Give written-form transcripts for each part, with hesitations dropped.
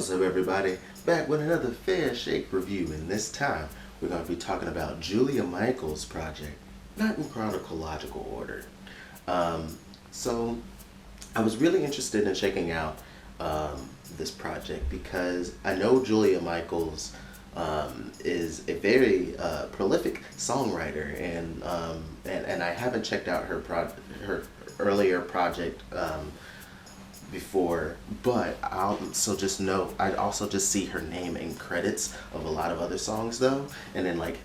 What's up, everybody? Back with another Fair Shake review, and this time we're going to be talking about Julia Michaels' project, not in chronological order. So I was really interested in checking out this project because I know Julia Michaels is a very prolific songwriter, and I haven't checked out her earlier project before, but I also just know I also just see her name in credits of a lot of other songs though, and then like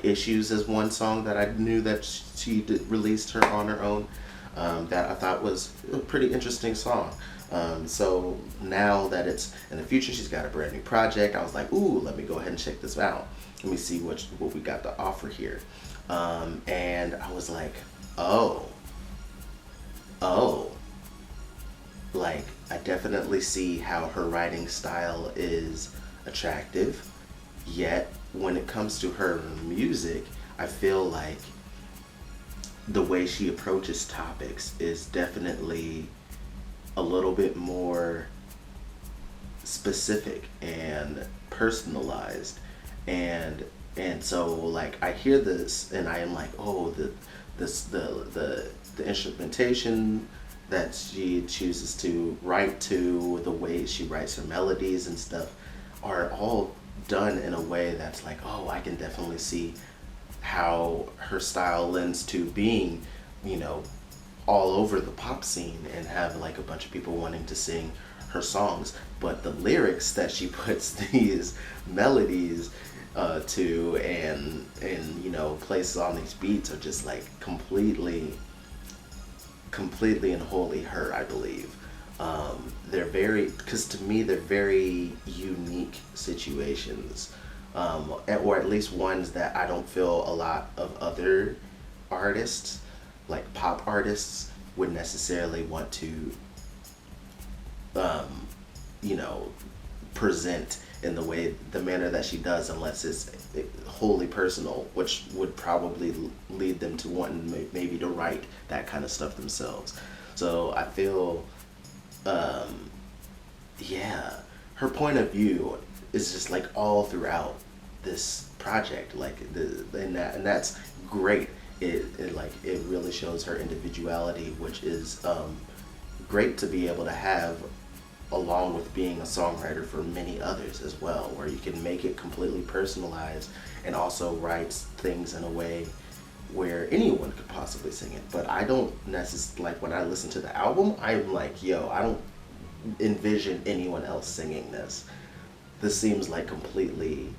Issues is one song that I knew that she released her on her own, that I thought was a pretty interesting song. So now that it's in the future, she's got a brand new project. I was like, ooh, let me go ahead and check this out. Let me see what we got to offer here. And I was like, oh, like I definitely see how her writing style is attractive. Yet when it comes to her music, I feel like the way she approaches topics is definitely a little bit more specific and personalized, and so like I hear this and I am like, oh, the instrumentation that she chooses to write to, the way she writes her melodies and stuff, are all done in a way that's like, oh, I can definitely see how her style lends to being, you know, all over the pop scene and have like a bunch of people wanting to sing her songs. But the lyrics that she puts these melodies to, and you know, places on these beats are just like completely and wholly her, I believe. They're very, because to me they're very unique situations, or at least ones that I don't feel a lot of other artists, like pop artists, would necessarily want to, you know, present in the manner that she does, unless it's wholly personal, which would probably lead them to wanting maybe to write that kind of stuff themselves. So I feel, yeah, her point of view is just like all throughout this project, like and that's great. It really shows her individuality, which is great to be able to have, along with being a songwriter for many others as well, where you can make it completely personalized and also writes things in a way where anyone could possibly sing it. But I don't necessarily, like when I listen to the album, I'm like, yo, I don't envision anyone else singing this. This seems like completely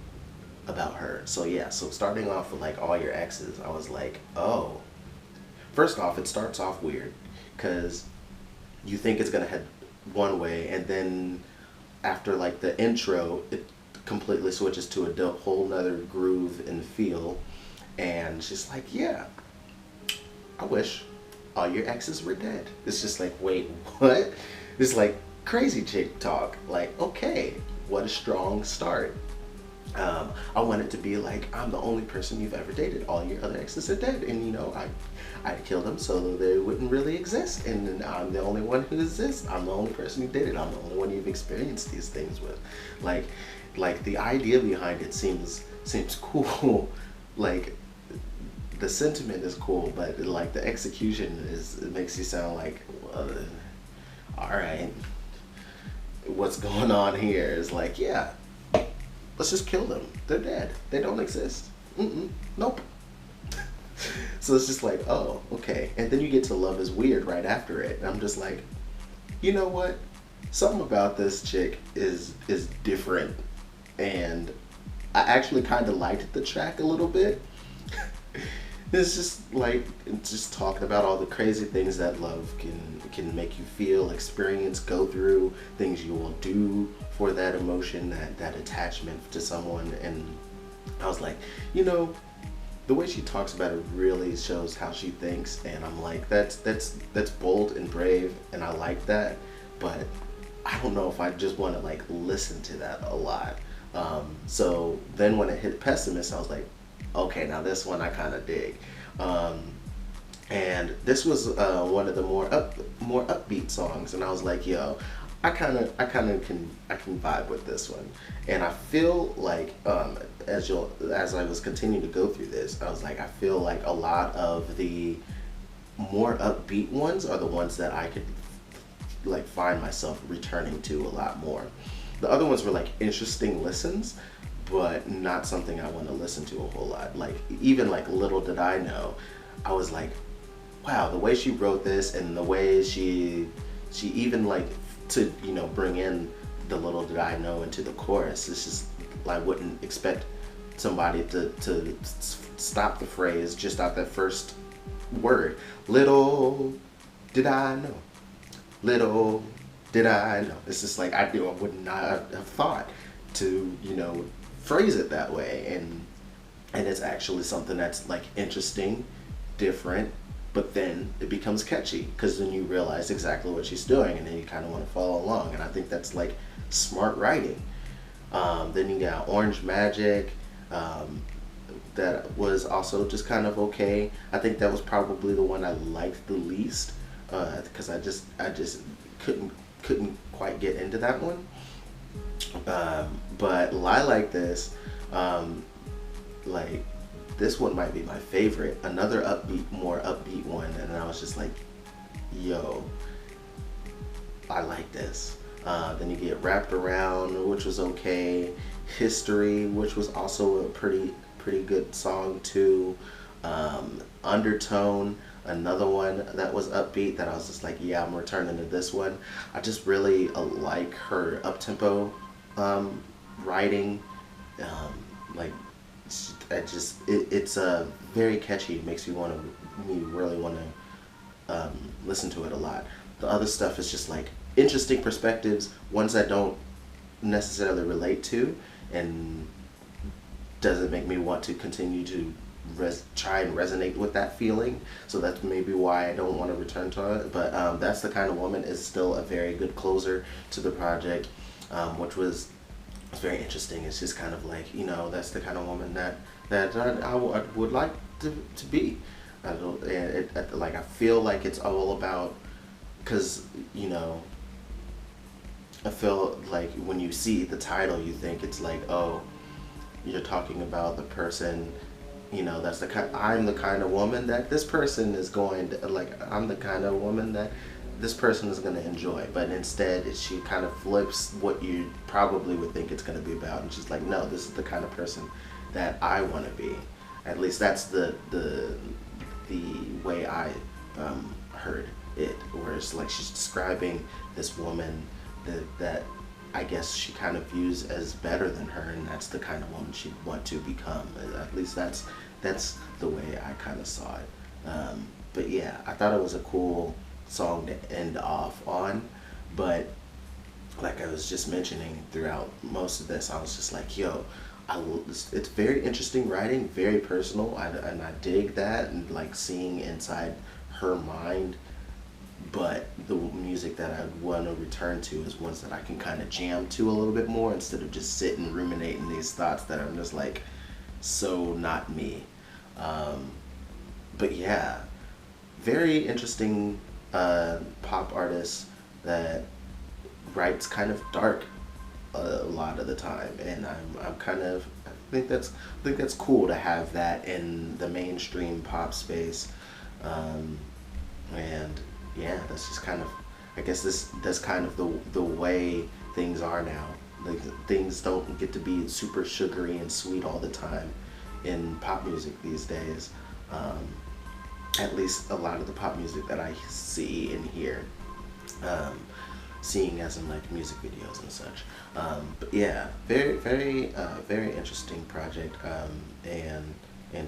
about her. So yeah, so starting off with like All Your Exes, I was like, oh. First off, it starts off weird because you think it's gonna head one way, and then after like the intro, it completely switches to a whole nother groove and feel, and she's like, yeah, I wish all your exes were dead. It's just like, wait, what? It's like crazy chick talk. Like, okay, what a strong start. I want it to be like, I'm the only person you've ever dated. All your other exes are dead, and you know, I'd kill them so they wouldn't really exist. And I'm the only one who exists. I'm the only person you dated. I'm the only one you've experienced these things with. Like the idea behind it seems cool. Like the sentiment is cool, but like the execution it makes you sound like, all right, what's going on here? Is like, yeah. Let's just kill them. They're dead. They don't exist. Nope. So it's just like, oh, okay. And then you get to Love Is Weird right after it. And I'm just like, you know what? Something about this chick is different. And I actually kind of liked the track a little bit. It's just like, it's just talking about all the crazy things that love can make you feel, experience, go through, things you will do for that emotion, that attachment to someone. And I was like, you know, the way she talks about it really shows how she thinks, and I'm like, that's bold and brave, and I like that, but I don't know if I just want to like listen to that a lot. So then when it hit Pessimist, I was like, okay, now this one I kind of dig. And this was one of the more upbeat songs, and I was like, yo, I can vibe with this one, and I feel like as I was continuing to go through this, I was like, I feel like a lot of the more upbeat ones are the ones that I could like find myself returning to a lot more. The other ones were like interesting listens, but not something I want to listen to a whole lot. Like even like Little Did I Know, I was like, wow, the way she wrote this and the way she even like to bring in the Little Did I Know into the chorus. It's just I wouldn't expect somebody to stop the phrase just out that first word. Little did I know. Little did I know. It's just like I would not have thought to phrase it that way, and it's actually something that's like interesting, different, but then it becomes catchy because then you realize exactly what she's doing, and then you kind of want to follow along, and I think that's like smart writing. Then you got Orange Magic. That was also just kind of okay. I think that was probably the one I liked the least because I just couldn't quite get into that one. But I like this. Like this one might be my favorite. Another more upbeat one, and I was just like, yo, I like this. Then you get Wrapped Around, which was okay. History, which was also a pretty good song too. Undertone, another one that was upbeat that I was just like, yeah, I'm returning to this one. I just really like her uptempo writing. Like it's very catchy. It makes me really want to listen to it a lot. The other stuff is just like interesting perspectives, ones I don't necessarily relate to, and doesn't make me want to continue to try and resonate with that feeling. So that's maybe why I don't want to return to it. But That's the Kind of Woman is still a very good closer to the project, which was very interesting. It's just kind of like, that's the kind of woman that I would like to be. I don't, and like I feel like it's all about, because I feel like when you see the title, you think it's like, oh, you're talking about the person, that's the kind. I'm the kind of woman that this person is going to like. I'm the kind of woman that this person is going to enjoy. But instead, she kind of flips what you probably would think it's going to be about, and she's like, no, this is the kind of person that I want to be. At least that's the way I heard it, where it's like she's describing this woman that I guess she kind of views as better than her, and that's the kind of woman she'd want to become. At least that's the way I kind of saw it. But yeah, I thought it was a cool song to end off on. But like I was just mentioning throughout most of this, I was just like, yo, it's very interesting writing, very personal, and I dig that, and like seeing inside her mind. But the music that I want to return to is ones that I can kind of jam to a little bit more, instead of just sitting ruminating these thoughts that are just like so not me. But yeah, very interesting pop artist that writes kind of dark a lot of the time, and I'm kind of I think that's cool to have that in the mainstream pop space. And yeah, that's just kind of, I guess that's kind of the way things are now. Like things don't get to be super sugary and sweet all the time in pop music these days. At least a lot of the pop music that I see and hear, seeing as in like music videos and such. But yeah, very interesting project. And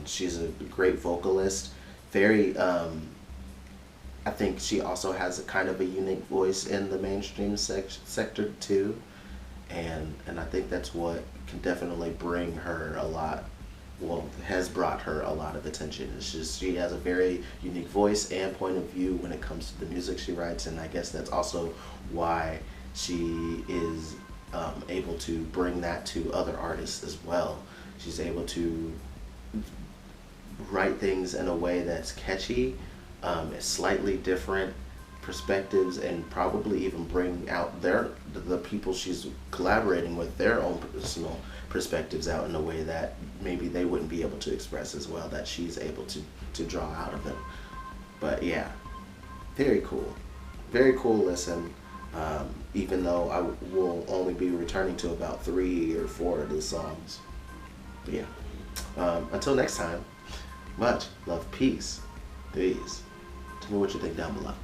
she's a great vocalist. Very I think she also has a kind of a unique voice in the mainstream sector too, and I think that's what can definitely bring her a lot. Well, has brought her a lot of attention. It's just she has a very unique voice and point of view when it comes to the music she writes, and I guess that's also why she is able to bring that to other artists as well. She's able to write things in a way that's catchy, it's slightly different, perspectives and probably even bring out the people she's collaborating with, their own personal perspectives out in a way that maybe they wouldn't be able to express as well, that she's able to draw out of them. But yeah, very cool. Very cool listen. Even though I will only be returning to about 3 or 4 of the songs. But yeah. Until next time, much love, peace. Tell me what you think down below.